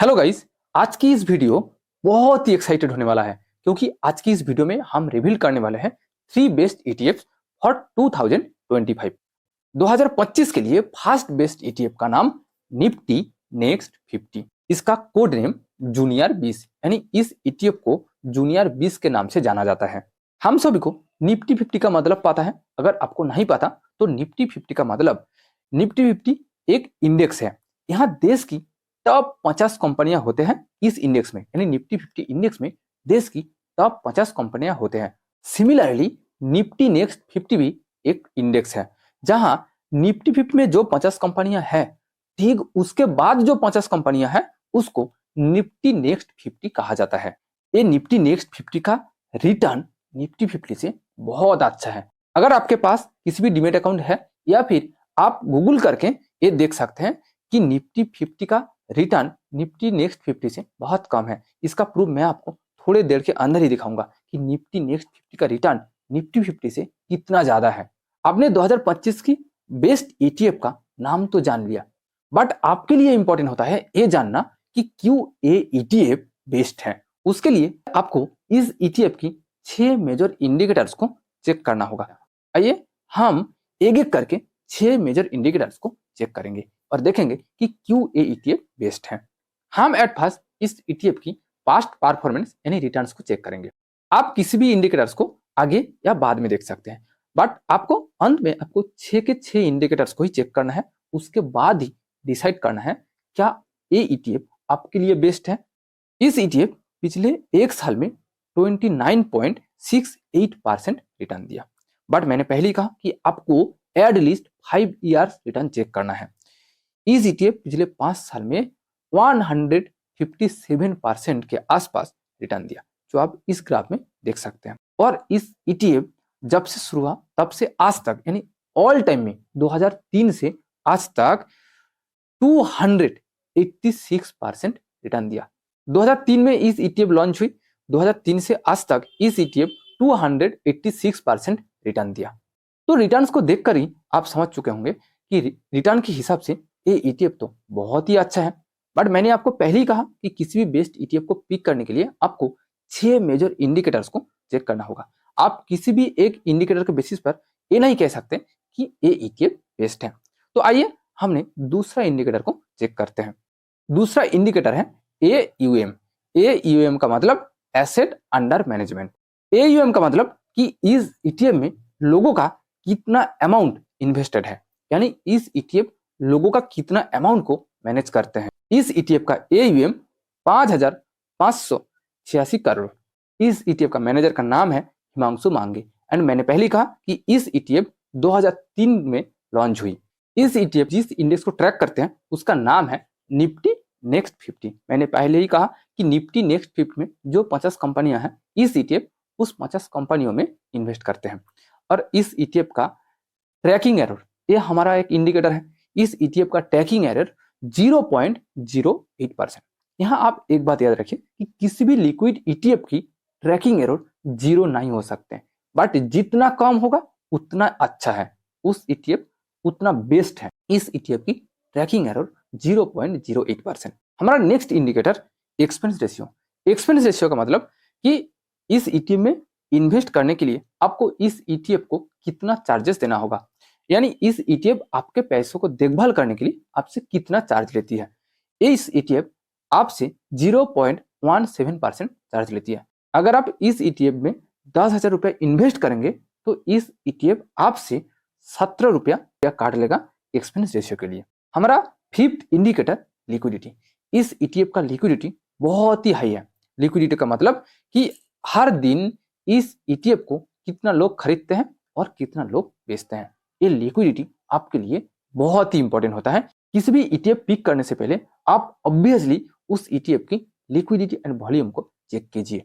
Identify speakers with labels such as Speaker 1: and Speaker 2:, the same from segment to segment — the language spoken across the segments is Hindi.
Speaker 1: हेलो गाइस, आज की इस वीडियो बहुत ही एक्साइटेड होने वाला है क्योंकि आज की इस वीडियो में हम रिवील करने वाले हैं 3 बेस्ट ईटीएफ फॉर 2025। 2025 के लिए फर्स्ट बेस्ट ईटीएफ का नाम निफ्टी नेक्स्ट 50। इसका कोड नेम जूनियर 20 यानी इस ईटीएफ को जूनियर 20 के नाम से जाना जाता है। हम सभी को निफ्टी 50 का मतलब पता है। अगर आपको नहीं पता तो निफ्टी 50 का मतलब निफ्टी 50 एक इंडेक्स है। यहाँ देश की टॉप 50 कंपनियां होते हैं इस इंडेक्स में, यानी निफ्टी 50 इंडेक्स में देश की टॉप 50 कंपनियां होते हैं। सिमिलरली निफ्टी नेक्स्ट 50 भी एक इंडेक्स है जहां निफ्टी 50 में जो 50 कंपनियां हैं ठीक उसके बाद जो 50 कंपनियां हैं उसको निफ्टी नेक्स्ट 50 कहा जाता है। ये निफ्टी नेक्स्ट 50 का रिटर्न निफ्टी 50 से बहुत अच्छा है। अगर आपके पास किसी भी डीमेट अकाउंट है या फिर आप गूगल करके ये देख सकते हैं कि निफ्टी 50 का रिटर्न निफ्टी नेक्स्ट 50 से बहुत कम है। इसका प्रूफ मैं आपको थोड़ी देर के अंदर ही दिखाऊंगा कि निफ्टी नेक्स्ट 50 का रिटर्न निफ्टी 50 से कितना ज्यादा है। आपने 2025 की बेस्ट ईटीएफ का नाम तो जान लिया, बट आपके लिए इंपॉर्टेंट होता है ये जानना कि क्यों ये ईटीएफ बेस्ट है। उसके लिए आपको इस ईटीएफ की 6 मेजर इंडिकेटर्स को चेक करना होगा। आइए हम एक एक करके 6 मेजर इंडिकेटर्स को चेक करेंगे और देखेंगे कि क्यों ये ईटीएफ बेस्ट है। हम एट फर्स्ट इस ईटीएफ की पास्ट परफॉर्मेंस यानी रिटर्न्स को चेक करेंगे। आप किसी भी इंडिकेटर्स को आगे या बाद में देख सकते हैं, बट आपको अंत में आपको 6 के 6 इंडिकेटर्स को ही चेक करना है। उसके बाद ही डिसाइड करना है क्या ये ईटीएफ आपके लिए बेस्ट है। इस ईटीएफ पिछले एक साल में 29.68% रिटर्न दिया, बट मैंने पहले ही कहा कि आपको एटलीस्ट 5 ईयर्स रिटर्न चेक करना है। इस ईटीएफ पिछले 5 साल में 157% के आसपास रिटर्न दिया, जो आप इस ग्राफ में देख सकते हैं। और इस ईटीएफ जब से शुरू हुआ तब से आज तक यानी ऑल टाइम में 2003 से आज तक 286% रिटर्न दिया। 2003 में इस ईटीएफ लॉन्च हुई, 2003 से आज तक इस ईटीएफ 286% रिटर्न दिया। तो रिटर्न्स को देखकर ही आप समझ चुके होंगे कि रिटर्न के हिसाब से ये ईटीएफ तो बहुत ही अच्छा है। बट मैंने आपको पहले ही कहा कि किसी भी बेस्ट ईटीएफ को पिक करने के लिए आपको 6 मेजर इंडिकेटर्स को चेक करना होगा। आप किसी भी एक इंडिकेटर के बेसिस पर ये नहीं कह सकते कि ये ईटीएफ बेस्ट है। तो आइए हमने दूसरा इंडिकेटर को चेक करते हैं। दूसरा इंडिकेटर है AUM। AUM का मतलब एसेट अंडर मैनेजमेंट। AUM का मतलब कि इस ईटीएफ में लोगों का कितना अमाउंट इन्वेस्टेड है, यानी इस ईटीएफ लोगों का कितना अमाउंट को मैनेज करते हैं। इस ईटीएफ का AUM 5,586 करोड़। इस ईटीएफ का मैनेजर का नाम है हिमांशु मांगे एंड मैंने पहले कहा कि इस ईटीएफ 2003 में लॉन्च हुई। इस ईटीएफ जिस इंडेक्स को ट्रैक करते हैं उसका नाम है निफ्टी नेक्स्ट 50। मैंने पहले ही कहा कि निफ्टी नेक्स्ट 50 में जो 50 कंपनियां हैं इस ईटीएफ उस 50 कंपनियों में इन्वेस्ट करते हैं। और इस ईटीएफ का ट्रैकिंग एरर ये हमारा एक इंडिकेटर है। इस ईटीएफ का ट्रैकिंग एरर 0.08%। यहाँ आप एक बात याद रखिए कि किसी भी लिक्विड ईटीएफ की ट्रैकिंग एरर 0 नहीं हो सकते, बट जितना कम होगा उतना अच्छा है, उस ईटीएफ उतना बेस्ट है। इस ईटीएफ की ट्रैकिंग एरर 0.08%। हमारा next indicator expense ratio. Expense ratio का मतलब कि इस ईटीएफ में इन्वेस्ट करने के लिए आपको इस ईटीएफ को कितना चार्जेस देना होगा, यानी इस ईटीएफ आपके पैसों को देखभाल करने के लिए आपसे कितना चार्ज लेती है। इस ईटीएफ आपसे 0.17% चार्ज लेती है। अगर आप इस ईटीएफ में 10,000 रुपया इन्वेस्ट करेंगे तो इस ईटीएफ आपसे 17 रुपया काट लेगा एक्सपेंस रेशियो के लिए। हमारा फिफ्थ इंडिकेटर लिक्विडिटी। इस ईटीएफ का लिक्विडिटी बहुत ही हाई है। लिक्विडिटी का मतलब कि हर दिन इस ईटीएफ को कितना लोग खरीदते हैं और कितना लोग बेचते हैं। ये लिक्विडिटी आपके लिए बहुत ही इंपॉर्टेंट होता है। किसी भी ईटीएफ पिक करने से पहले आप ऑब्वियसली उस ईटीएफ की लिक्विडिटी एंड वॉल्यूम को चेक कीजिए।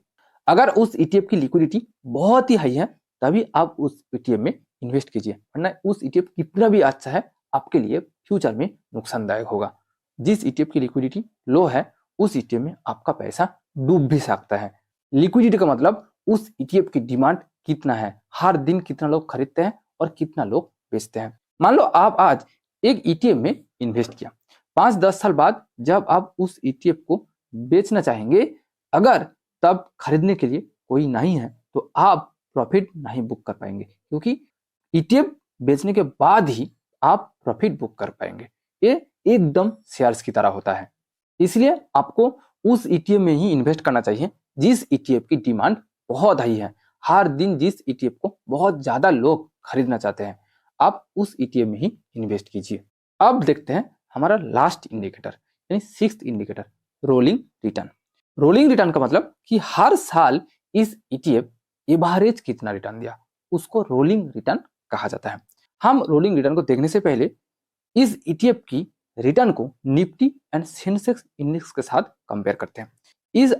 Speaker 1: अगर उस ईटीएफ की लिक्विडिटी बहुत ही हाई है तभी आप उस ईटीएफ में इन्वेस्ट कीजिए, वरना उस ईटीएफ कितना भी अच्छा है आपके लिए फ्यूचर में नुकसानदायक होगा। जिस ईटीएफ की लिक्विडिटी लो है उस ईटीएफ में आपका पैसा डूब भी सकता है। लिक्विडिटी का मतलब उस ईटीएफ की डिमांड कितना है, हर दिन कितना लोग खरीदते हैं और कितना लोग बेचते हैं। मान लो आप आज एक ईटीएफ में इन्वेस्ट किया, 5-10 साल बाद जब आप उस ईटीएफ को बेचना चाहेंगे, अगर तब खरीदने के लिए कोई नहीं है तो आप प्रॉफिट नहीं बुक कर पाएंगे, क्योंकि ईटीएफ बेचने के बाद ही आप प्रॉफिट बुक कर पाएंगे। ये एकदम शेयर्स की तरह होता है। इसलिए आपको उस ईटीएफ में ही इन्वेस्ट करना चाहिए जिस ईटीएफ की डिमांड बहुत हाई है। हर दिन जिस ईटीएफ को बहुत ज्यादा लोग खरीदना चाहते हैं, आप उस ईटीएफ में ही इन्वेस्ट कीजिए। अब देखते हैं हमारा लास्ट इंडिकेटर यानी sixth indicator, rolling return. Rolling return का मतलब कि हर साल इस ईटीएफ एवरेज कितना रिटर्न दिया, उसको रोलिंग रिटर्न कहा जाता है। हम रोलिंग रिटर्न को देखने से पहले इस ईटीएफ की रिटर्न को निफ्टी एंड सेंसेक्स इंडेक्स के साथ कंपेयर करते हैं।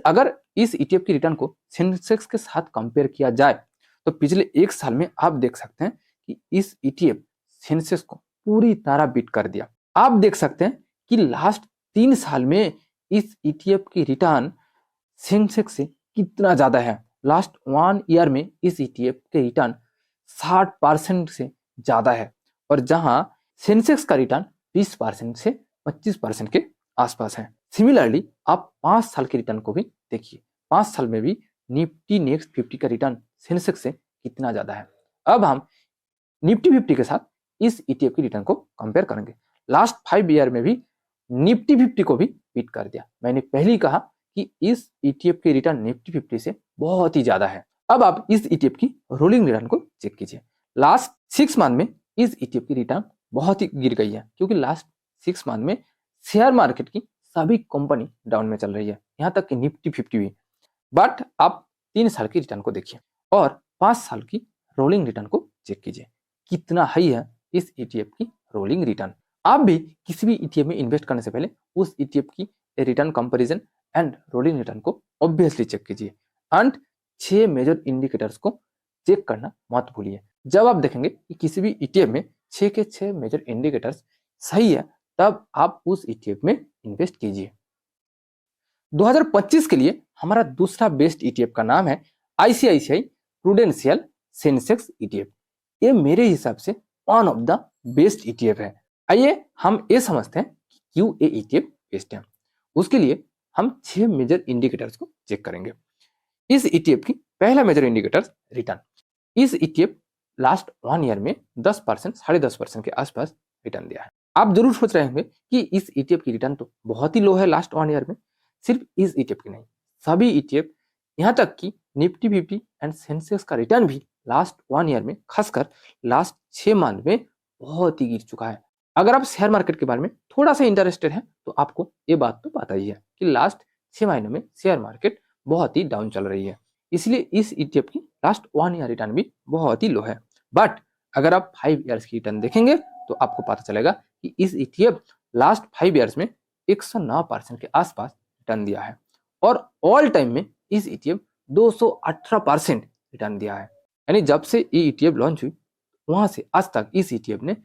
Speaker 1: अगर इस ईटीएफ की रिटर्न को सेंसेक्स के साथ कंपेयर किया जाए तो पिछले एक साल में आप देख सकते हैं कि इस ईटीएफ सेंसेक्स को पूरी तरह बीट कर दिया। आप देख सकते हैं कि लास्ट 3 साल में इस ईटीएफ की रिटर्न सेंसेक्स से कितना ज्यादा है। लास्ट 1 ईयर में इस ईटीएफ के रिटर्न 60% से ज्यादा है, और जहां सेंसेक्स का रिटर्न 20% से 25% के आसपास है। सिमिलरली आप 5 साल के रिटर्न को भी देखिए, 5 साल में भी निफ्टी नेक्स्ट 50 का रिटर्न सेंसेक्स से कितना ज्यादा है। अब हम निफ्टी 50 के साथ इस ईटीएफ की रिटर्न को कंपेयर करेंगे। लास्ट 5 ईयर में भी निफ्टी 50 को भी बीट कर दिया। मैंने पहले ही कहा कि इस ईटीएफ की रिटर्न निफ्टी 50 से बहुत ही ज्यादा है। अब आप इस ईटीएफ की रोलिंग रिटर्न को चेक कीजिए। लास्ट 6 मंथ में इस ईटीएफ की रिटर्न बहुत ही गिर गई है, क्योंकि लास्ट 6 मंथ में शेयर मार्केट की सभी कंपनी डाउन में चल रही है, यहाँ तक कि निफ्टी 50 भी। बट आप 3 साल की रिटर्न को देखिए और 5 साल की रोलिंग रिटर्न को चेक कीजिए, कितना हाई है इस ईटीएफ की रोलिंग रिटर्न। आप भी किसी भी ईटीएफ में इन्वेस्ट करने से पहले उस ईटीएफ की return comparison and rolling return को ऑब्वियसली चेक कीजिए, एंड 6 मेजर इंडिकेटर्स को चेक करना मत भूलिए। जब आप देखेंगे कि किसी भी ईटीएफ में 6 के 6 मेजर इंडिकेटर्स सही है, तब आप उस ईटीएफ में इन्वेस्ट कीजिए। 2025 के लिए हमारा दूसरा बेस्ट ईटीएफ का नाम है आईसीआईसीआई प्रूडेंशियल सेंसेक्स ईटीएफ। ये मेरे हिसाब से one of the best ETF है। आइए हम ये समझते हैं कि क्यों ये ईटीएफ बेस्ट है। उसके लिए हम 6 मेजर इंडिकेटर्स को चेक करेंगे। इस ईटीएफ की पहला मेजर इंडिकेटर रिटर्न। इस ईटीएफ लास्ट 1 ईयर में 10%, 10.5% के आसपास रिटर्न दिया है। आप जरूर सोच रहे होंगे कि इस ईटीएफ की रिटर्न तो बहुत ही लो है लास्ट 1 ईयर में। सिर्फ इस ईटीएफ की नहीं, सभी ईटीएफ, यहाँ तक कि निफ्टी 50 एंड सेंसेक्स का रिटर्न भी लास्ट 1 ईयर में, खासकर लास्ट 6 मंथ में बहुत ही गिर चुका है। अगर आप शेयर मार्केट के बारे में थोड़ा सा इंटरेस्टेड है तो आपको ये बात तो पता ही है कि लास्ट 6 महीनों में शेयर मार्केट बहुत ही डाउन चल रही है, इसलिए इस ईटीएफ की लास्ट 1 ईयर रिटर्न भी बहुत ही लो है। बट अगर आप 5 ईयर्स की रिटर्न देखेंगे तो आपको पता चलेगा कि इस ईटीएफ लास्ट 5 ईयर्स में 109% के आसपास रिटर्न दिया है, और ऑल टाइम में इस ईटीएफ 218% रिटर्न दिया है। यानी जब से ये ईटीएफ लॉन्च हुई वहां से आज तक इस ईटीएफ ने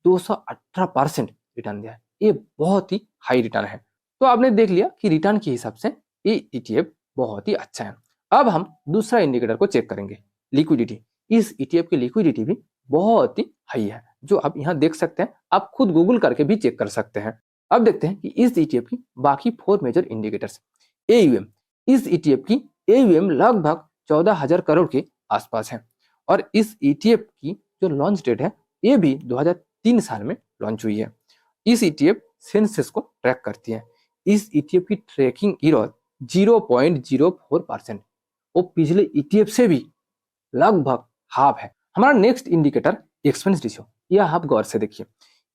Speaker 1: 218% रिटर्न दिया है। ये बहुत ही हाई रिटर्न है। तो आपने देख लिया कि रिटर्न के हिसाब से ये ईटीएफ बहुत ही अच्छा है। अब हम दूसरा इंडिकेटर को चेक करेंगे, लिक्विडिटी। इस ईटीएफ की लिक्विडिटी भी बहुत ही हाई है, जो आप यहाँ देख सकते हैं। आप खुद गूगल करके भी चेक कर सकते हैं। अब देखते हैं कि इस ईटीएफ की बाकी 4 मेजर इंडिकेटर्स। एयूएम, इस ईटीएफ की एयूएम लगभग 14,000 करोड़ के आसपास है, और इस ईटीएफ की जो लॉन्च डेट है ये भी 2003 साल में लॉन्च हुई है। इस ईटीएफ सेंसेक्स को ट्रैक करती है। इस ईटीएफ की ट्रैकिंग एरर 0.04%, वो पिछले ईटीएफ से भी लगभग हाफ है। हमारा नेक्स्ट इंडिकेटर एक्सपेंस रेशियो, यह आप गौर से देखिए।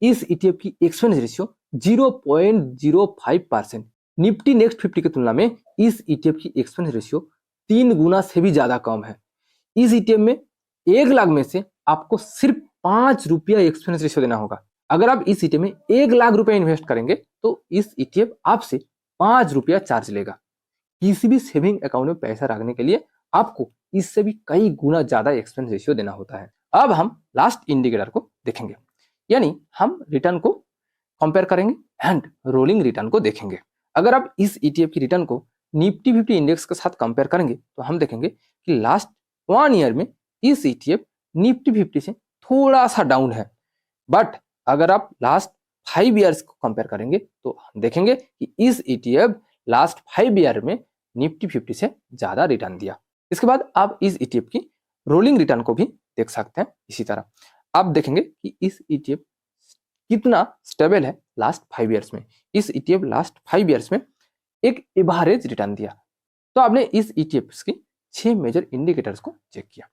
Speaker 1: इस ईटीएफ की एक्सपेंस रेशियो 0.05%। निफ्टी नेक्स्ट 50 की तुलना में इस ईटीएफ की एक्सपेंस रेशियो 3 गुना से भी ज्यादा कम है। इस ईटीएफ में 1 लाख में से आपको सिर्फ 5 रुपया एक्सपेंस रेशियो देना होगा। अगर आप इस ईटीएफ में 1 लाख रुपया इन्वेस्ट करेंगे तो इस ईटीएफ आपसे 5 रुपया चार्ज लेगा। किसी भी सेविंग अकाउंट में पैसा रखने के लिए आपको इससे भी कई गुना ज्यादा एक्सपेंस रेशियो देना होता है। अब हम लास्ट इंडिकेटर को देखेंगे, यानी हम रिटर्न को कंपेयर करेंगे एंड रोलिंग रिटर्न को देखेंगे। अगर आप इस ईटीएफ की रिटर्न को निफ्टी 50 इंडेक्स के साथ कंपेयर करेंगे तो हम देखेंगे कि लास्ट 1 ईयर में इस ईटीएफ निफ्टी 50 से थोड़ा सा डाउन है। बट अगर आप लास्ट 5 ईयर्स को कंपेयर करेंगे तो हम देखेंगे कि इस ईटीएफ लास्ट 5 ईयर में निफ्टी 50 से ज्यादा रिटर्न दिया। इसके बाद आप इस ईटीएफ की रोलिंग रिटर्न को भी देख सकते हैं। इसी तरह आप देखेंगे कि इस ईटीएफ कितना स्टेबल है लास्ट 5 ईयर्स में। इस ईटीएफ लास्ट 5 ईयर्स में एक एवरेज रिटर्न दिया। तो आपने इस ईटीएफ की 6 मेजर इंडिकेटर्स को चेक किया।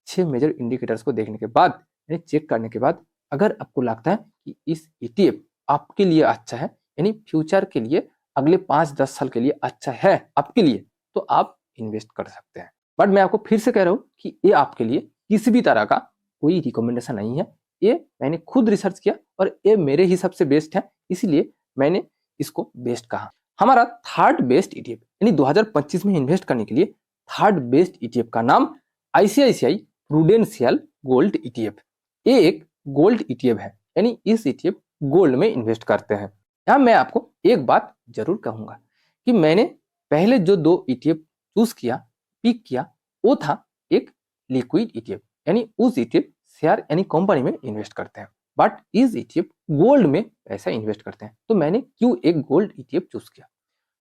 Speaker 1: 6 मेजर इंडिकेटर्स को देखने के बाद, चेक करने के बाद, अगर आपको लगता है कि इस ईटीएफ आपके लिए अच्छा है, यानी फ्यूचर के लिए अगले 5-10 साल के लिए अच्छा है आपके लिए, तो आप इन्वेस्ट कर सकते हैं। बट मैं आपको फिर से कह रहा हूं कि ये आपके लिए किसी भी तरह का कोई रिकमेंडेशन नहीं है। ये मैंने खुद रिसर्च किया और ये मेरे हिसाब से बेस्ट है, इसलिए मैंने इसको बेस्ट कहा। हमारा थर्ड बेस्ट ईटीएफ, यानी 2025 में इन्वेस्ट करने के लिए थर्ड बेस्ट ईटीएफ का नाम आईसीआईसीआई प्रूडेंशियल गोल्ड ईटीएफ। ये एक गोल्ड ईटीएफ है, यानी इस ईटीएफ गोल्ड में इन्वेस्ट करते हैं। यहाँ मैं आपको एक बात जरूर कहूंगा कि मैंने पहले जो 2 ईटीएफ चूज किया, पिक किया, वो था एक लिक्विड ईटीएफ, यानी उस ईटीएफ शेयर यानी कंपनी में इन्वेस्ट करते हैं। बट इस ईटीएफ गोल्ड में पैसा इन्वेस्ट करते हैं। तो मैंने क्यों एक गोल्ड ईटीएफ चूज किया?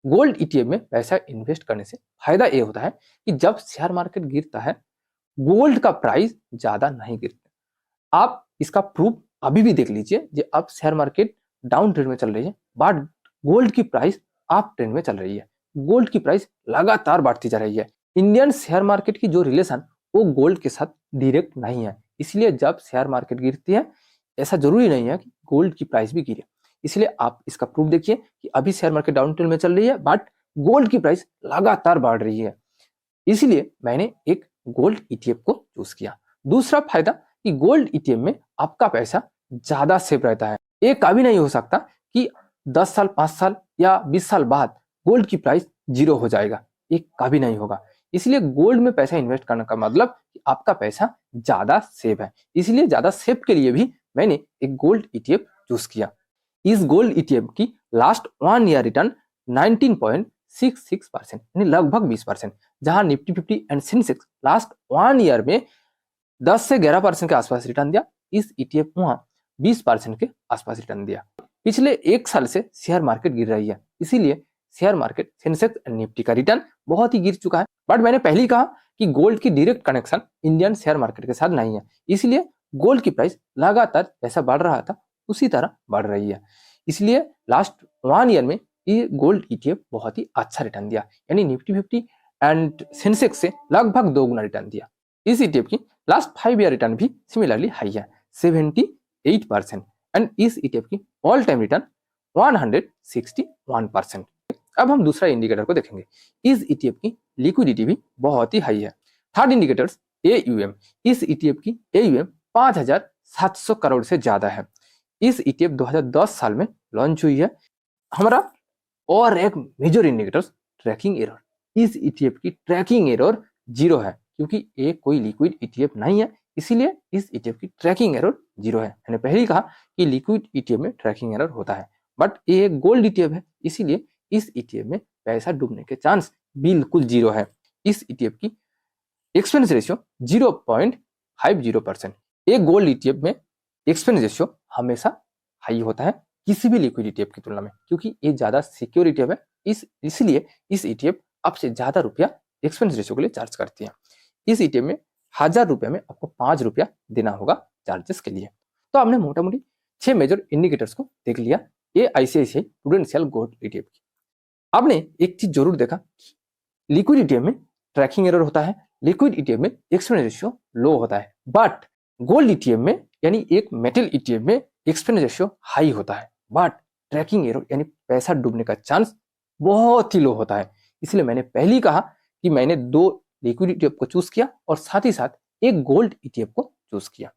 Speaker 1: गोल्ड ईटीएफ में पैसा इन्वेस्ट करने से फायदा ये होता है कि जब शेयर मार्केट गिरता है, गोल्ड का प्राइस ज्यादा नहीं गिरता। आप इसका प्रूफ अभी भी देख लीजिए, जो अब शेयर मार्केट डाउन ट्रेंड में चल रही है, बट गोल्ड की प्राइस अप ट्रेंड में चल रही है। गोल्ड की प्राइस लगातार बढ़ती जा रही है। इंडियन शेयर मार्केट की जो रिलेशन वो गोल्ड के साथ डायरेक्ट नहीं है, इसलिए जब शेयर मार्केट गिरती है, ऐसा जरूरी नहीं है कि गोल्ड की प्राइस भी गिरे। इसलिए आप इसका प्रूफ देखिए कि अभी शेयर मार्केट डाउन ट्रेंड में चल रही है, बट गोल्ड की प्राइस लगातार बढ़ रही है। इसलिए मैंने एक गोल्ड ईटीएफ को चूज किया। दूसरा फायदा कि गोल्ड ईटीएफ में आपका पैसा ज्यादा सेफ रहता है। ये कभी नहीं हो सकता कि 10 साल, 5 साल या 20 साल बाद गोल्ड की प्राइस 0 हो जाएगा, ये कभी नहीं होगा। इसलिए गोल्ड में पैसा इन्वेस्ट करने का मतलब कि आपका पैसा ज्यादा सेफ है। इसलिए ज्यादा सेफ के लिए भी मैंने एक गोल्ड ईटीएफ चूज किया। इस गोल्ड ईटीएफ की लास्ट 1 ईयर रिटर्न 19.66%, यानी लगभग 20%, जहां Nifty 50 and Sensex last 1 year में 10 से 11% के आसपास रिटर्न दिया, इस ईटीएफ वहां 20% के आसपास रिटर्न दिया। पिछले 1 साल से शेयर मार्केट गिर रही है, इसीलिए share market Sensex and Nifty का रिटर्न बहुत ही गिर चुका है। बट मैंने पहले ही कहा कि गोल्ड की direct connection Indian share market के साथ नहीं है, इसलिए गोल्ड की प्राइस लगातार जैसा बढ़ रहा था उसी तरह बढ़ रही है। इसलिए लास्ट 1 ईयर में ये गोल्ड ईटीएफ बहुत ही अच्छा रिटर्न दिया, यानी निफ्टी 50 एंड सेंसेक्स से लगभग 2 गुना रिटर्न दिया। इस ईटीएफ की लास्ट 5 ईयर रिटर्न भी सिमिलरली हाई है, 78%, एंड इस ईटीएफ की ऑल टाइम रिटर्न 161%। अब हम दूसरा इंडिकेटर को देखेंगे। इस ईटीएफ की लिक्विडिटी भी बहुत ही हाई है। Third indicator AUM. इस ईटीएफ की एयूएम 5700 करोड़ से ज्यादा है। इस ईटीएफ 2010 साल में लॉन्च हुई है। हमारा और एक मेजर इंडिकेटर ट्रैकिंग एरर। इस ईटीएफ की ट्रैकिंग एरर 0 है, क्योंकि ये कोई लिक्विड ईटीएफ नहीं है, इसीलिए इस ईटीएफ की ट्रैकिंग एरर 0 है। मैंने पहले ही कहा कि लिक्विड ईटीएफ में ट्रैकिंग एरर होता है, बट ये एक गोल्ड ईटीएफ है, इसीलिए इस ईटीएफ में पैसा डूबने के चांस बिल्कुल 0 है। इस ईटीएफ की एक्सपेंस रेशियो 0.50%। एक गोल्ड ईटीएफ में एक्सपेंस रेशियो हमेशा हाई होता है किसी भी लिक्विड ईटीएफ की तुलना में, क्योंकि ये ज्यादा सिक्योर ईटीएफ है, इसलिए इस ईटीएफ आपसे ज्यादा रुपया एक्सपेंस रेशियो के लिए चार्ज करती है। इस ईटीएफ में 1000 रुपया में आपको 5 रुपया देना होगा चार्जेस के लिए। तो आपने मोटा मोटी 6 मेजर इंडिकेटर्स को देख लिया ये आईसीआईसीआई प्रूडेंशियल गोल्ड ईटीएफ की। आपने एक चीज जरूर देखा, लिक्विड ईटीएफ में ट्रैकिंग एरर होता है, लिक्विड ईटीएफ में एक्सपेंस रेशियो लो होता है, बट गोल्ड ईटीएफ में यानी एक मेटल ईटीएफ में एक्सपेंस रेशियो हाई होता है, बट ट्रैकिंग एरर यानी पैसा डूबने का चांस बहुत ही लो होता है। इसलिए मैंने पहले ही कहा कि मैंने 2 लिक्विड ईटीएफ को चूज किया और साथ ही साथ एक गोल्ड ईटीएफ को चूज किया,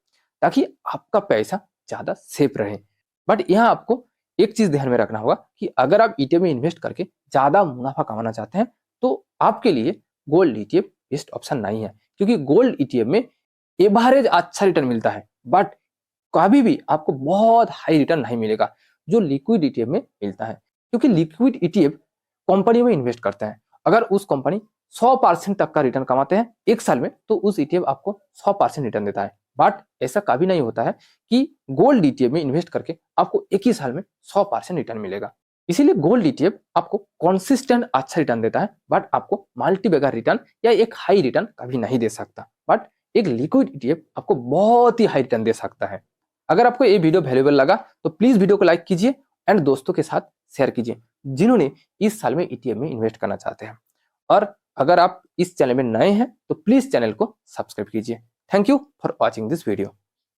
Speaker 1: ताकि आपका पैसा ज्यादा सेफ रहे। बट यहाँ आपको एक चीज ध्यान में रखना होगा कि अगर आप ईटीएफ में इन्वेस्ट करके ज्यादा मुनाफा कमाना चाहते हैं तो आपके लिए गोल्ड ईटीएफ बेस्ट ऑप्शन नहीं है, क्योंकि गोल्ड ईटीएफ में एवरेज अच्छा रिटर्न मिलता है, बट कभी भी आपको बहुत हाई रिटर्न नहीं मिलेगा जो लिक्विड ईटीएफ में मिलता है, क्योंकि लिक्विड ईटीएफ कंपनी में इन्वेस्ट करते हैं। अगर उस कंपनी 100% तक का रिटर्न कमाते हैं 1 साल में, तो उस ईटीएफ आपको 100% रिटर्न देता है। बट ऐसा कभी नहीं होता है कि गोल्ड ETF में इन्वेस्ट करके आपको एक ही साल में 100% रिटर्न मिलेगा। इसीलिए गोल्ड ETF आपको कॉन्सिस्टेंट अच्छा रिटर्न देता है, बट आपको मल्टीबैगर रिटर्न या एक हाई रिटर्न कभी नहीं दे सकता। बट एक लिक्विड ETF आपको बहुत ही हाई रिटर्न दे सकता है। अगर आपको ये वीडियो वैल्यूएबल लगा तो प्लीज वीडियो को लाइक कीजिए एंड दोस्तों के साथ शेयर कीजिए जिन्होंने इस साल में ETF में इन्वेस्ट करना चाहते हैं। और अगर आप इस चैनल में नए हैं तो प्लीज चैनल को सब्सक्राइब कीजिए। Thank you for watching this video.